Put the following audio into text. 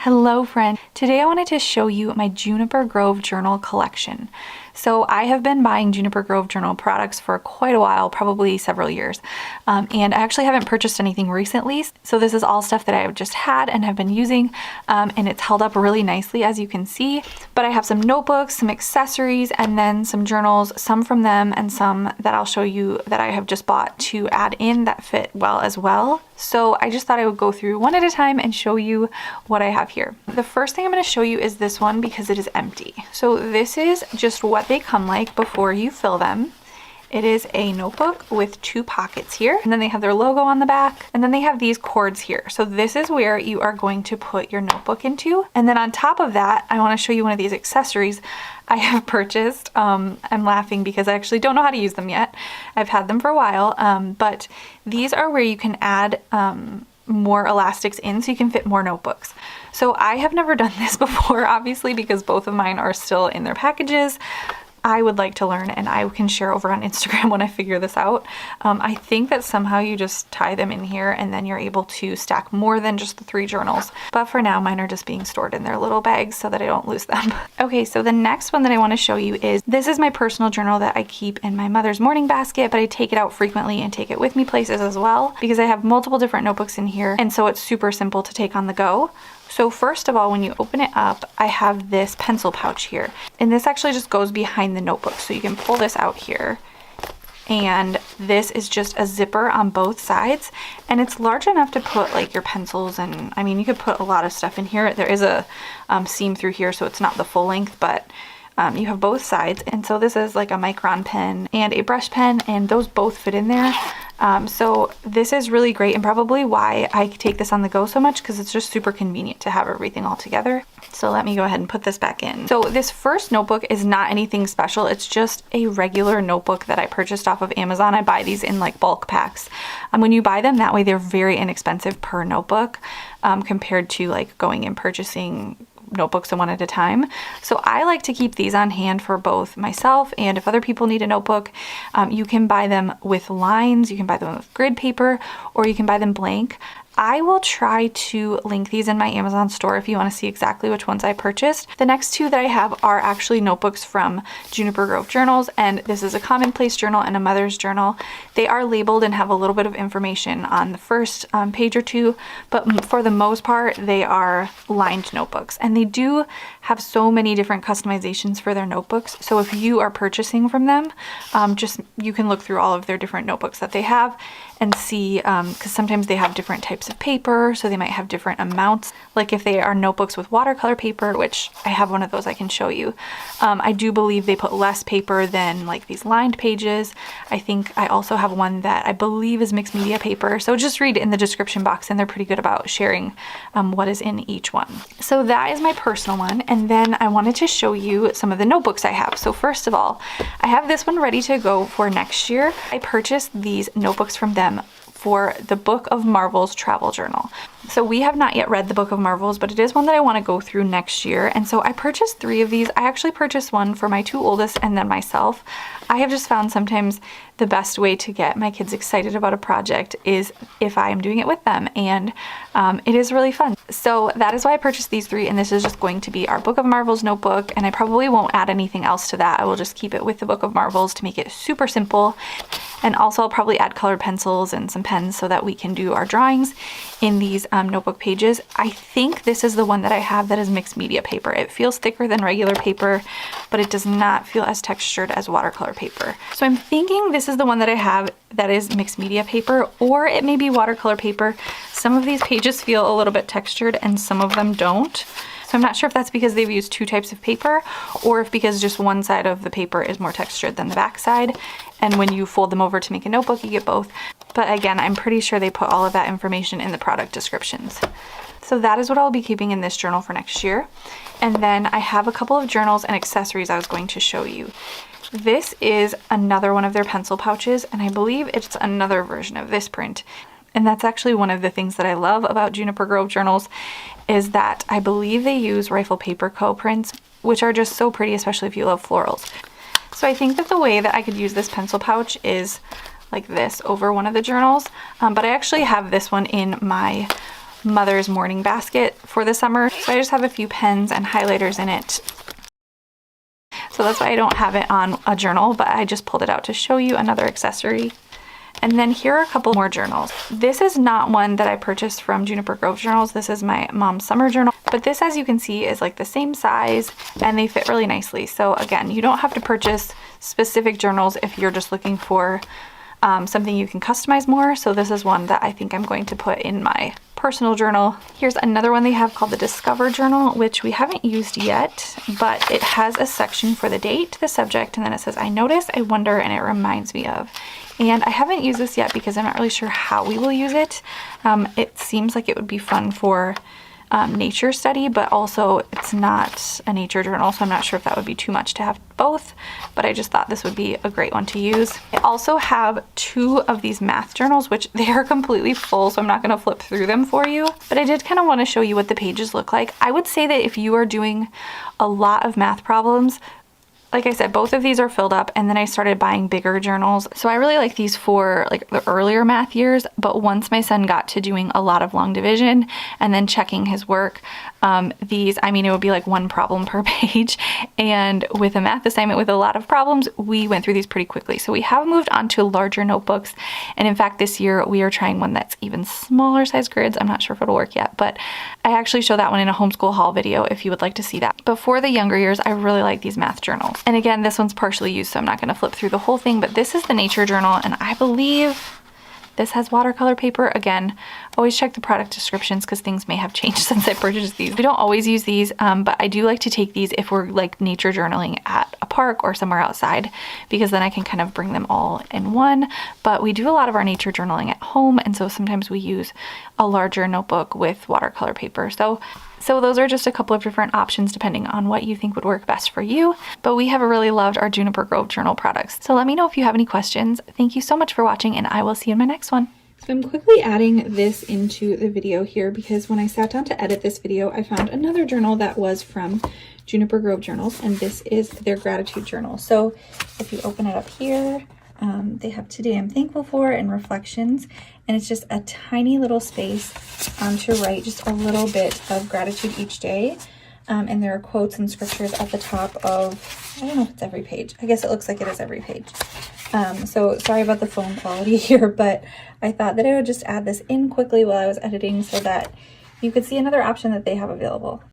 Hello friend, today I wanted to show you my Juniper Grove journal collection. So I have been buying Juniper Grove journal products for quite a while, probably several years, and I actually haven't purchased anything recently. So this is all stuff that I've just had and have been using, and it's held up really nicely as you can see. But I have some notebooks, some accessories, and then some journals, some from them and some that I'll show you that I have just bought to add in that fit well as well. So I just thought I would go through one at a time and show you what I have here. The first thing I'm going to show you is this one because it is empty. So this is just what they come like before you fill them. It is a notebook with two pockets here, and then they have their logo on the back, and then they have these cords here. So this is where you are going to put your notebook into. And then on top of that, I want to show you one of these accessories I have purchased. I'm laughing because I actually don't know how to use them yet. I've had them for a while, but these are where you can add more elastics in so you can fit more notebooks. So I have never done this before, obviously, because both of mine are still in their packages. I would like to learn, and I can share over on Instagram when I figure this out. I think that somehow you just tie them in here and then you're able to stack more than just the 3 journals. But for now, mine are just being stored in their little bags so that I don't lose them. Okay, so the next one that I want to show you is, this is my personal journal that I keep in my mother's morning basket, but I take it out frequently and take it with me places as well because I have multiple different notebooks in here, and so it's super simple to take on the go. So first of all, when you open it up, I have this pencil pouch here, and this actually just goes behind the notebook. So you can pull this out here, and this is just a zipper on both sides, and it's large enough to put like your pencils, and I mean, you could put a lot of stuff in here. There is a seam through here, so it's not the full length, but you have both sides. And so this is like a micron pen and a brush pen, and those both fit in there. So this is really great, and probably why I take this on the go so much, because it's just super convenient to have everything all together. So let me go ahead and put this back in. So this first notebook is not anything special. It's just a regular notebook that I purchased off of Amazon. I buy these in like bulk packs. When you buy them that way, they're very inexpensive per notebook, compared to like going and purchasing notebooks one at a time. So I like to keep these on hand for both myself, and if other people need a notebook, you can buy them with lines, you can buy them with grid paper, or you can buy them blank. I will try to link these in my Amazon store if you want to see exactly which ones I purchased. The next 2 that I have are actually notebooks from Juniper Grove journals, and this is a Commonplace journal and a Mother's journal. They are labeled and have a little bit of information on the first page or 2, but for the most part, they are lined notebooks, and they do have so many different customizations for their notebooks. So if you are purchasing from them, you can look through all of their different notebooks that they have and see, because sometimes they have different types of paper, so they might have different amounts. Like if they are notebooks with watercolor paper, which I have one of those I can show you, I do believe they put less paper than like these lined pages. I think I also have one that I believe is mixed media paper, so just read it in the description box, and they're pretty good about sharing what is in each one. So that is my personal one, and then I wanted to show you some of the notebooks I have. So first of all, I have this one ready to go for next year. I purchased these notebooks from them for the Book of Marvels travel journal. So we have not yet read the Book of Marvels, but it is one that I want to go through next year. And so I purchased 3 of these. I actually purchased one for my 2 oldest and then myself. I have just found sometimes the best way to get my kids excited about a project is if I am doing it with them, and it is really fun. So that is why I purchased these 3, and this is just going to be our Book of Marvels notebook, and I probably won't add anything else to that. I will just keep it with the Book of Marvels to make it super simple. And also I'll probably add colored pencils and some pens so that we can do our drawings in these notebook pages. I think this is the one that I have that is mixed media paper. It feels thicker than regular paper, but it does not feel as textured as watercolor paper. So I'm thinking this is the one that I have that is mixed media paper, or it may be watercolor paper. Some of these pages feel a little bit textured and some of them don't. So I'm not sure if that's because they've used 2 types of paper, or if because just one side of the paper is more textured than the back side, and when you fold them over to make a notebook, you get both. But again, I'm pretty sure they put all of that information in the product descriptions. So that is what I'll be keeping in this journal for next year. And then I have a couple of journals and accessories I was going to show you. This is another one of their pencil pouches, and I believe it's another version of this print. And that's actually one of the things that I love about Juniper Grove journals, is that I believe they use Rifle Paper Co. prints, which are just so pretty, especially if you love florals. So I think that the way that I could use this pencil pouch is like this over one of the journals, but I actually have this one in my mother's morning basket for the summer. So I just have a few pens and highlighters in it. So that's why I don't have it on a journal, but I just pulled it out to show you another accessory. And then here are a couple more journals. This is not one that I purchased from Juniper Grove Journals. This is my mom's summer journal. But this, as you can see, is like the same size and they fit really nicely. So again, you don't have to purchase specific journals if you're just looking for something you can customize more. So this is one that I think I'm going to put in my personal journal. Here's another one they have called the Discover Journal, which we haven't used yet, but it has a section for the date, the subject, and then it says, I notice, I wonder, and it reminds me of. And I haven't used this yet because I'm not really sure how we will use it. It seems like it would be fun for nature study, but also it's not a nature journal, so I'm not sure if that would be too much to have both, but I just thought this would be a great one to use. I also have 2 of these math journals, which they are completely full, so I'm not going to flip through them for you, but I did kind of want to show you what the pages look like. I would say that if you are doing a lot of math problems, like I said, both of these are filled up, and then I started buying bigger journals. So I really like these for like the earlier math years, but once my son got to doing a lot of long division and then checking his work, these, I mean, it would be like 1 problem per page. And with a math assignment with a lot of problems, we went through these pretty quickly. So we have moved on to larger notebooks. And in fact, this year we are trying one that's even smaller size grids. I'm not sure if it'll work yet, but I actually show that one in a homeschool haul video if you would like to see that. But for the younger years, I really like these math journals. And again, this one's partially used, so I'm not going to flip through the whole thing, but this is the nature journal, and I believe this has watercolor paper. Again, always check the product descriptions because things may have changed since I purchased these. We don't always use these, but I do like to take these if we're like nature journaling at a park or somewhere outside, because then I can kind of bring them all in one. But we do a lot of our nature journaling at home, and so sometimes we use a larger notebook with watercolor paper. So those are just a couple of different options depending on what you think would work best for you. But we have really loved our Juniper Grove Journal products. So let me know if you have any questions. Thank you so much for watching, and I will see you in my next one. So I'm quickly adding this into the video here because when I sat down to edit this video, I found another journal that was from Juniper Grove Journals, and this is their gratitude journal. So if you open it up here, they have Today I'm Thankful For and Reflections, and it's just a tiny little space to write just a little bit of gratitude each day. And there are quotes and scriptures at the top of, I don't know if it's every page. I guess it looks like it is every page. So sorry about the phone quality here, but I thought that I would just add this in quickly while I was editing so that you could see another option that they have available.